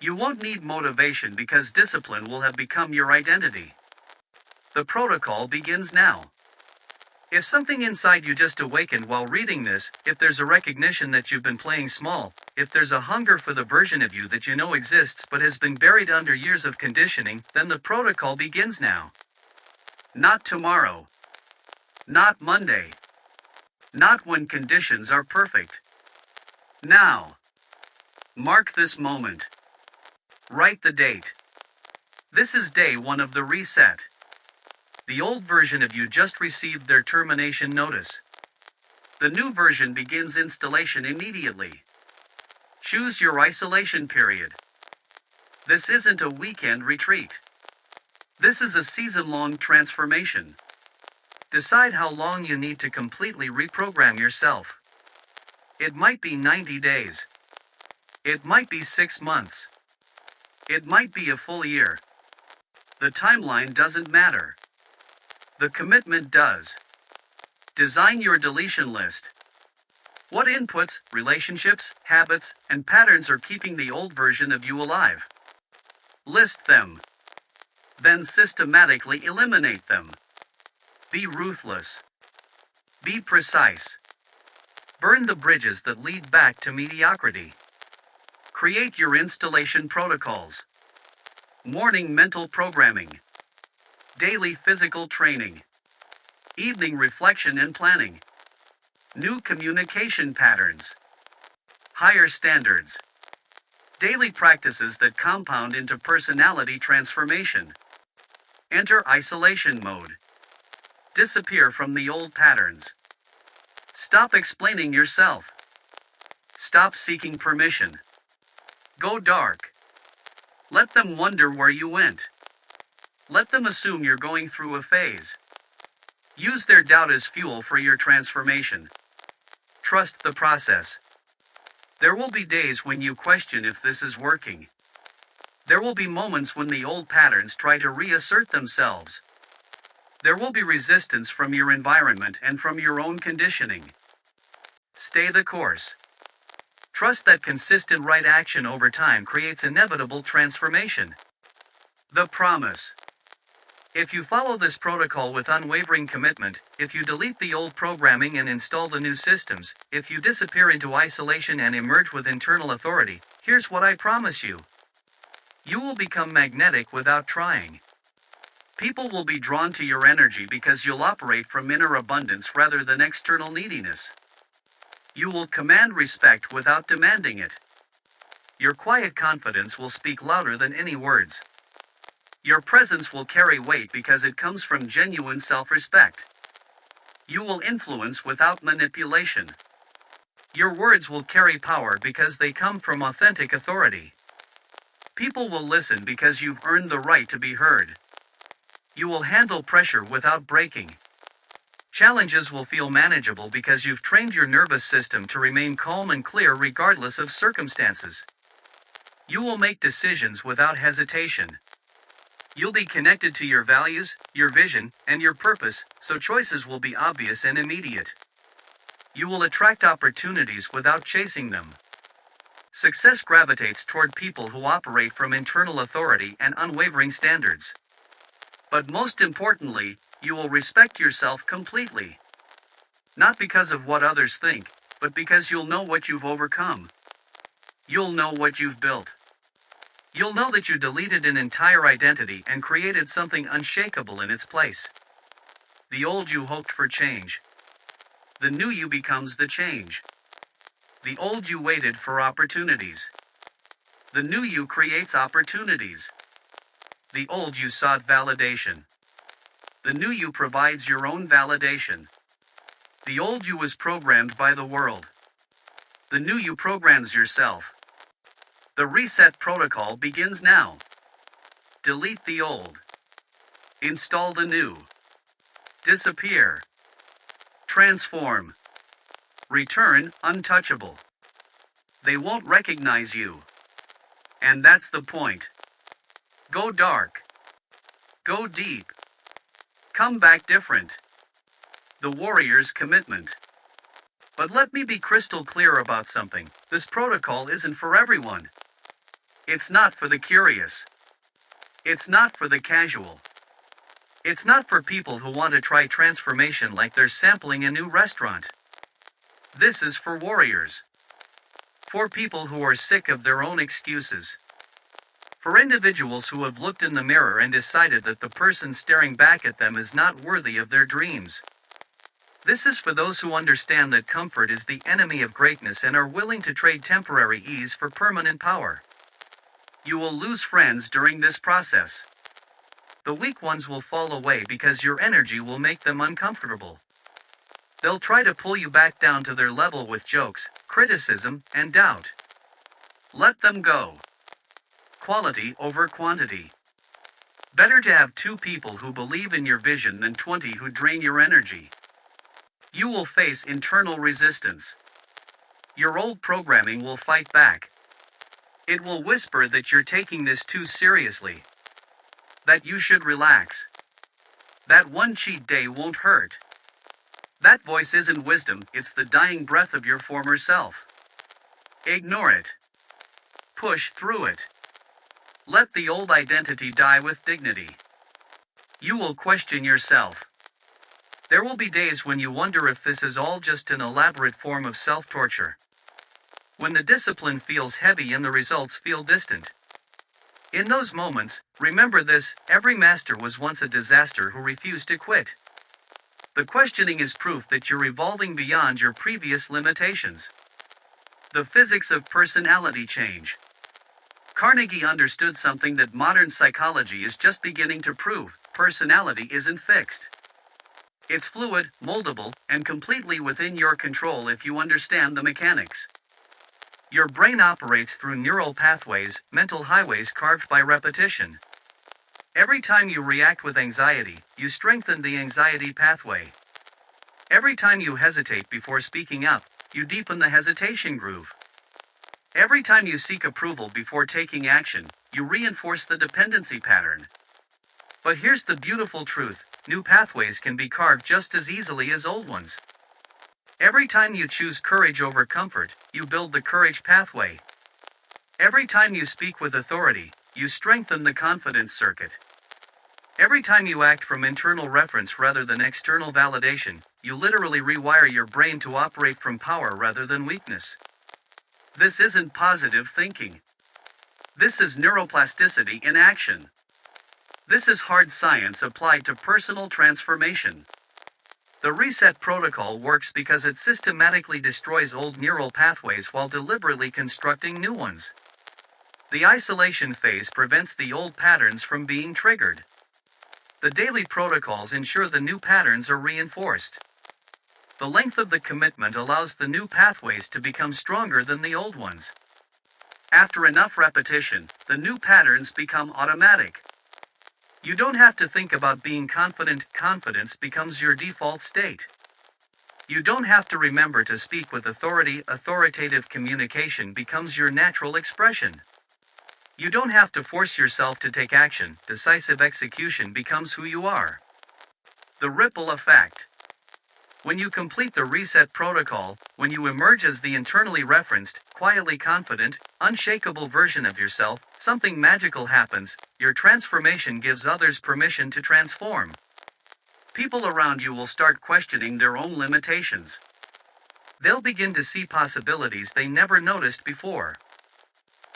You won't need motivation because discipline will have become your identity. The protocol begins now. If something inside you just awakened while reading this, if there's a recognition that you've been playing small, if there's a hunger for the version of you that you know exists but has been buried under years of conditioning, then the protocol begins now. Not tomorrow. Not Monday. Not when conditions are perfect. Now. Mark this moment. Write the date. This is day 1 of the reset. The old version of you just received their termination notice. The new version begins installation immediately. Choose your isolation period. This isn't a weekend retreat. This is a season-long transformation. Decide how long you need to completely reprogram yourself. It might be 90 days. It might be 6 months. It might be a full year. The timeline doesn't matter. The commitment does. Design your deletion list. What inputs, relationships, habits, and patterns are keeping the old version of you alive? List them. Then systematically eliminate them. Be ruthless. Be precise. Burn the bridges that lead back to mediocrity. Create your installation protocols. Morning mental programming. Daily physical training. Evening reflection and planning. New communication patterns. Higher standards. Daily practices that compound into personality transformation. Enter isolation mode. Disappear from the old patterns. Stop explaining yourself. Stop seeking permission. Go dark. Let them wonder where you went. Let them assume you're going through a phase. Use their doubt as fuel for your transformation. Trust the process. There will be days when you question if this is working. There will be moments when the old patterns try to reassert themselves. There will be resistance from your environment and from your own conditioning. Stay the course. Trust that consistent right action over time creates inevitable transformation. The promise. If you follow this protocol with unwavering commitment, if you delete the old programming and install the new systems, if you disappear into isolation and emerge with internal authority, here's what I promise you. You will become magnetic without trying. People will be drawn to your energy because you'll operate from inner abundance rather than external neediness. You will command respect without demanding it. Your quiet confidence will speak louder than any words. Your presence will carry weight because it comes from genuine self-respect. You will influence without manipulation. Your words will carry power because they come from authentic authority. People will listen because you've earned the right to be heard. You will handle pressure without breaking. Challenges will feel manageable because you've trained your nervous system to remain calm and clear regardless of circumstances. You will make decisions without hesitation. You'll be connected to your values, your vision, and your purpose, so choices will be obvious and immediate. You will attract opportunities without chasing them. Success gravitates toward people who operate from internal authority and unwavering standards. But most importantly, you will respect yourself completely. Not because of what others think, but because you'll know what you've overcome. You'll know what you've built. You'll know that you deleted an entire identity and created something unshakable in its place. The old you hoped for change. The new you becomes the change. The old you waited for opportunities. The new you creates opportunities. The old you sought validation. The new you provides your own validation. The old you was programmed by the world. The new you programs yourself. The reset protocol begins now. Delete the old. Install the new. Disappear. Transform. Return untouchable. They won't recognize you. And that's the point. Go dark. Go deep. Come back different. The warrior's commitment. But let me be crystal clear about something. This protocol isn't for everyone. It's not for the curious. It's not for the casual. It's not for people who want to try transformation like they're sampling a new restaurant. This is for warriors. For people who are sick of their own excuses. For individuals who have looked in the mirror and decided that the person staring back at them is not worthy of their dreams. This is for those who understand that comfort is the enemy of greatness and are willing to trade temporary ease for permanent power. You will lose friends during this process. The weak ones will fall away because your energy will make them uncomfortable. They'll try to pull you back down to their level with jokes, criticism, and doubt. Let them go. Quality over quantity. Better to have 2 people who believe in your vision than 20 who drain your energy. You will face internal resistance. Your old programming will fight back. It will whisper that you're taking this too seriously. That you should relax. That one cheat day won't hurt. That voice isn't wisdom, it's the dying breath of your former self. Ignore it. Push through it. Let the old identity die with dignity. You will question yourself. There will be days when you wonder if this is all just an elaborate form of self-torture. When the discipline feels heavy and the results feel distant. In those moments, remember this: every master was once a disaster who refused to quit. The questioning is proof that you're evolving beyond your previous limitations. The physics of personality change. Carnegie understood something that modern psychology is just beginning to prove: personality isn't fixed. It's fluid, moldable, and completely within your control if you understand the mechanics. Your brain operates through neural pathways, mental highways carved by repetition. Every time you react with anxiety, you strengthen the anxiety pathway. Every time you hesitate before speaking up, you deepen the hesitation groove. Every time you seek approval before taking action, you reinforce the dependency pattern. But here's the beautiful truth: new pathways can be carved just as easily as old ones. Every time you choose courage over comfort, you build the courage pathway. Every time you speak with authority, you strengthen the confidence circuit. Every time you act from internal reference rather than external validation, you literally rewire your brain to operate from power rather than weakness. This isn't positive thinking. This is neuroplasticity in action. This is hard science applied to personal transformation. The reset protocol works because it systematically destroys old neural pathways while deliberately constructing new ones. The isolation phase prevents the old patterns from being triggered. The daily protocols ensure the new patterns are reinforced. The length of the commitment allows the new pathways to become stronger than the old ones. After enough repetition, the new patterns become automatic. You don't have to think about being confident, confidence becomes your default state. You don't have to remember to speak with authority, authoritative communication becomes your natural expression. You don't have to force yourself to take action, decisive execution becomes who you are. The ripple effect. When you complete the reset protocol, when you emerge as the internally referenced, quietly confident, unshakable version of yourself, something magical happens: your transformation gives others permission to transform. People around you will start questioning their own limitations. They'll begin to see possibilities they never noticed before.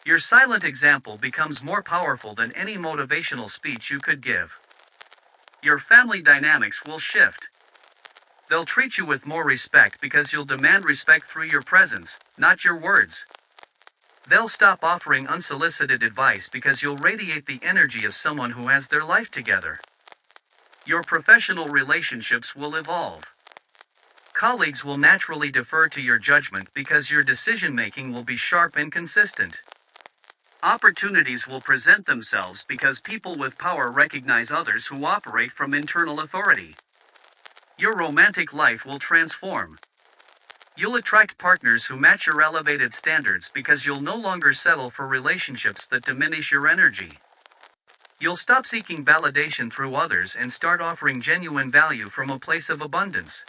Your silent example becomes more powerful than any motivational speech you could give. Your family dynamics will shift. They'll treat you with more respect because you'll demand respect through your presence, not your words. They'll stop offering unsolicited advice because you'll radiate the energy of someone who has their life together. Your professional relationships will evolve. Colleagues will naturally defer to your judgment because your decision-making will be sharp and consistent. Opportunities will present themselves because people with power recognize others who operate from internal authority. Your romantic life will transform. You'll attract partners who match your elevated standards because you'll no longer settle for relationships that diminish your energy. You'll stop seeking validation through others and start offering genuine value from a place of abundance.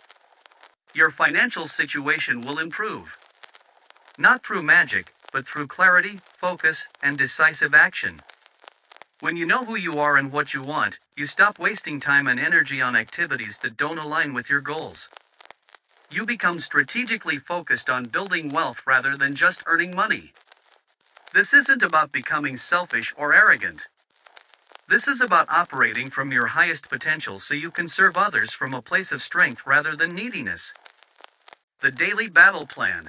Your financial situation will improve. Not through magic, but through clarity, focus, and decisive action. When you know who you are and what you want, you stop wasting time and energy on activities that don't align with your goals. You become strategically focused on building wealth rather than just earning money. This isn't about becoming selfish or arrogant. This is about operating from your highest potential so you can serve others from a place of strength rather than neediness. The daily battle plan.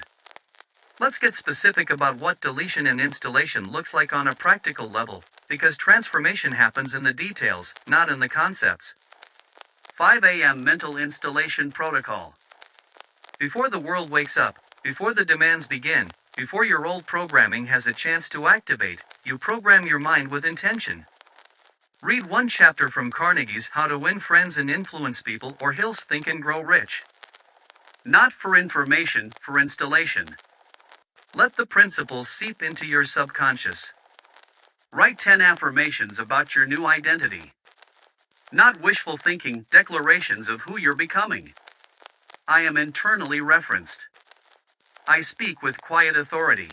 Let's get specific about what deletion and installation looks like on a practical level, because transformation happens in the details, not in the concepts. 5 a.m. Mental Installation Protocol. Before the world wakes up, before the demands begin, before your old programming has a chance to activate, you program your mind with intention. Read one chapter from Carnegie's How to Win Friends and Influence People or Hill's Think and Grow Rich. Not for information, for installation. Let the principles seep into your subconscious. Write 10 affirmations about your new identity. Not wishful thinking, declarations of who you're becoming. I am internally referenced. I speak with quiet authority.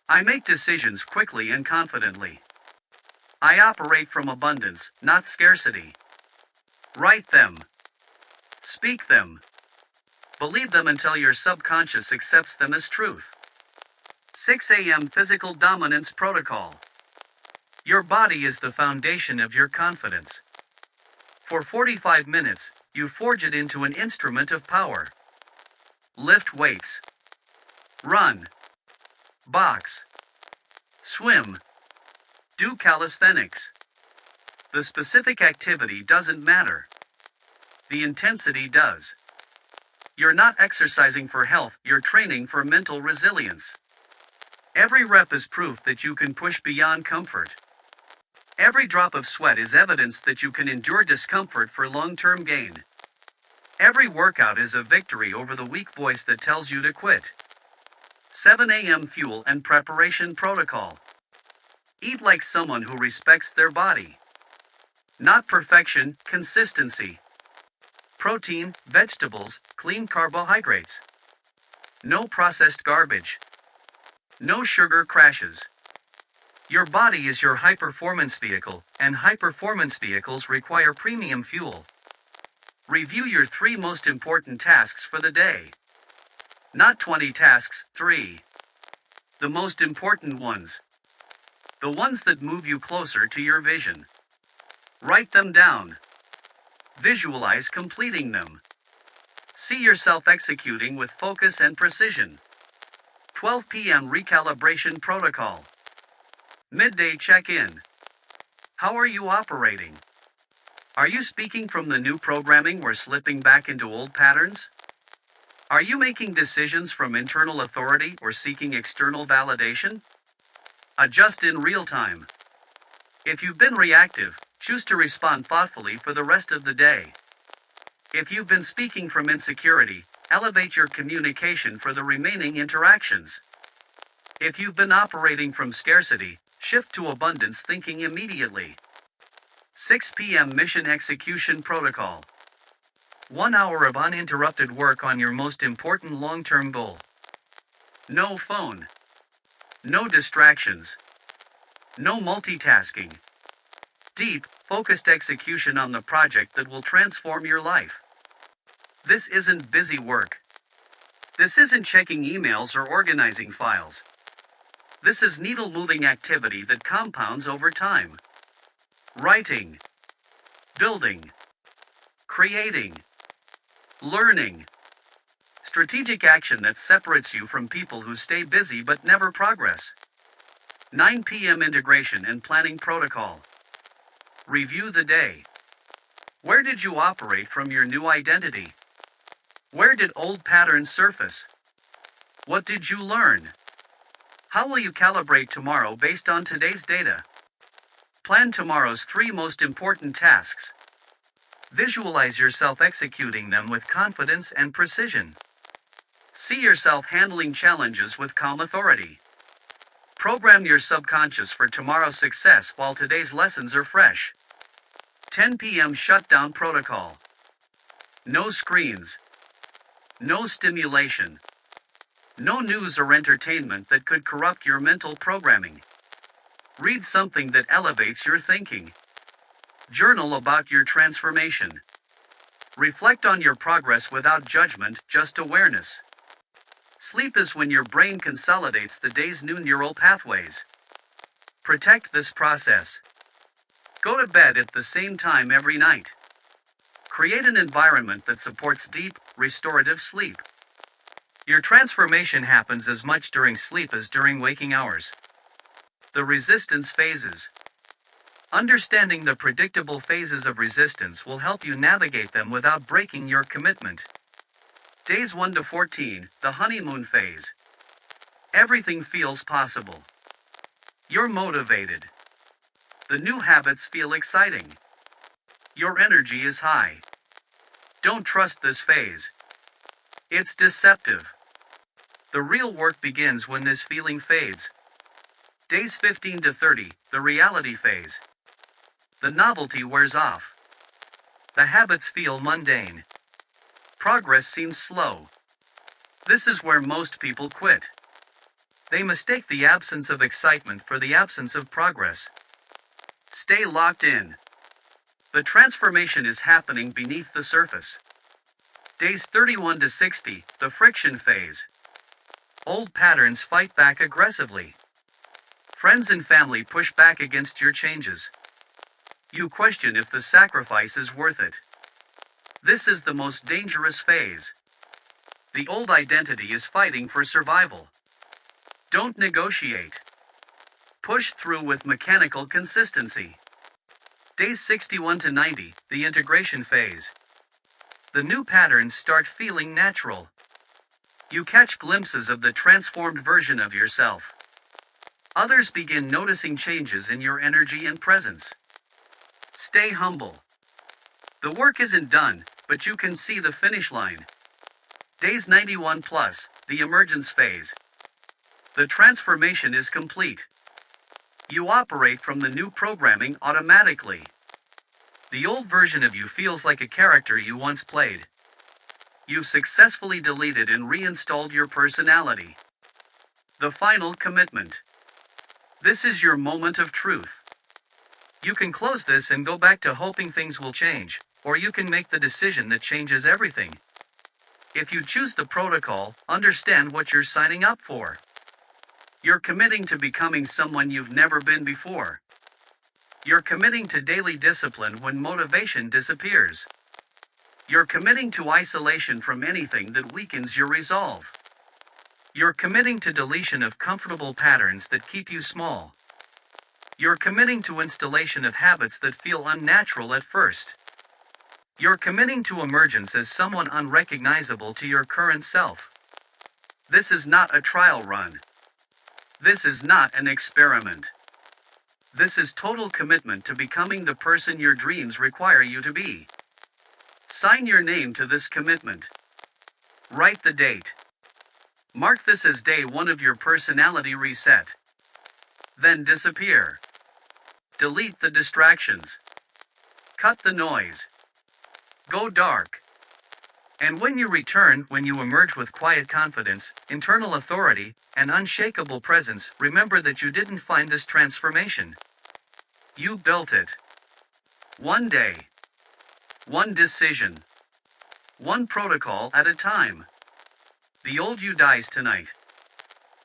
I make decisions quickly and confidently. I operate from abundance, not scarcity. Write them. Speak them. Believe them until your subconscious accepts them as truth. 6 a.m. Physical Dominance Protocol. Your body is the foundation of your confidence. For 45 minutes, you forge it into an instrument of power. Lift weights. Run. Box. Swim. Do calisthenics. The specific activity doesn't matter. The intensity does. You're not exercising for health, you're training for mental resilience. Every rep is proof that you can push beyond comfort. Every drop of sweat is evidence that you can endure discomfort for long-term gain. Every workout is a victory over the weak voice that tells you to quit. 7 a.m. Fuel and Preparation Protocol. Eat like someone who respects their body. Not perfection, consistency. Protein, vegetables, clean carbohydrates. No processed garbage. No sugar crashes. Your body is your high-performance vehicle, and high-performance vehicles require premium fuel. Review your 3 most important tasks for the day. Not 20 tasks, 3. The most important ones. The ones that move you closer to your vision. Write them down. Visualize completing them. See yourself executing with focus and precision. 12 p.m. Recalibration Protocol. Midday check-in. How are you operating? Are you speaking from the new programming or slipping back into old patterns? Are you making decisions from internal authority or seeking external validation? Adjust in real time. If you've been reactive, choose to respond thoughtfully for the rest of the day. If you've been speaking from insecurity, elevate your communication for the remaining interactions. If you've been operating from scarcity, shift to abundance thinking immediately. 6 p.m. Mission Execution Protocol. 1 hour of uninterrupted work on your most important long-term goal. No phone. No distractions. No multitasking. Deep, focused execution on the project that will transform your life. This isn't busy work. This isn't checking emails or organizing files. This is needle-moving activity that compounds over time. Writing. Building. Creating. Learning. Strategic action that separates you from people who stay busy but never progress. 9 p.m. Integration and Planning Protocol. Review the day. Where did you operate from your new identity? Where did old patterns surface? What did you learn? How will you calibrate tomorrow based on today's data? Plan tomorrow's 3 most important tasks. Visualize yourself executing them with confidence and precision. See yourself handling challenges with calm authority. Program your subconscious for tomorrow's success while today's lessons are fresh. 10 p.m. Shutdown Protocol. No screens. No stimulation. No news or entertainment that could corrupt your mental programming. Read something that elevates your thinking. Journal about your transformation. Reflect on your progress without judgment, just awareness. Sleep is when your brain consolidates the day's new neural pathways. Protect this process. Go to bed at the same time every night. Create an environment that supports deep, restorative sleep. Your transformation happens as much during sleep as during waking hours. The resistance phases. Understanding the predictable phases of resistance will help you navigate them without breaking your commitment. Days 1 to 14, the honeymoon phase. Everything feels possible. You're motivated. The new habits feel exciting. Your energy is high. Don't trust this phase. It's deceptive. The real work begins when this feeling fades. Days 15 to 30, the reality phase. The novelty wears off. The habits feel mundane. Progress seems slow. This is where most people quit. They mistake the absence of excitement for the absence of progress. Stay locked in. The transformation is happening beneath the surface. Days 31 to 60, the friction phase. Old patterns fight back aggressively. Friends and family push back against your changes. You question if the sacrifice is worth it. This is the most dangerous phase. The old identity is fighting for survival. Don't negotiate. Push through with mechanical consistency. Days 61 to 90, the integration phase. The new patterns start feeling natural. You catch glimpses of the transformed version of yourself. Others begin noticing changes in your energy and presence. Stay humble. The work isn't done, but you can see the finish line. Days 91 plus, the emergence phase. The transformation is complete. You operate from the new programming automatically. The old version of you feels like a character you once played. You've successfully deleted and reinstalled your personality. The final commitment. This is your moment of truth. You can close this and go back to hoping things will change, or you can make the decision that changes everything. If you choose the protocol, understand what you're signing up for. You're committing to becoming someone you've never been before. You're committing to daily discipline when motivation disappears. You're committing to isolation from anything that weakens your resolve. You're committing to deletion of comfortable patterns that keep you small. You're committing to installation of habits that feel unnatural at first. You're committing to emergence as someone unrecognizable to your current self. This is not a trial run. This is not an experiment. This is total commitment to becoming the person your dreams require you to be. Sign your name to this commitment. Write the date. Mark this as day 1 of your personality reset. Then disappear. Delete the distractions. Cut the noise. Go dark. And when you return, when you emerge with quiet confidence, internal authority, and unshakable presence, remember that you didn't find this transformation. You built it. One day. One decision. One protocol at a time. The old you dies tonight.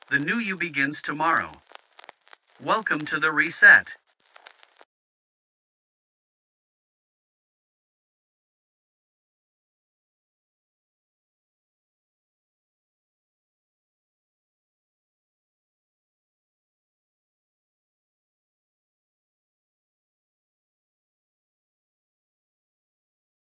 The new you begins tomorrow. Welcome to the reset.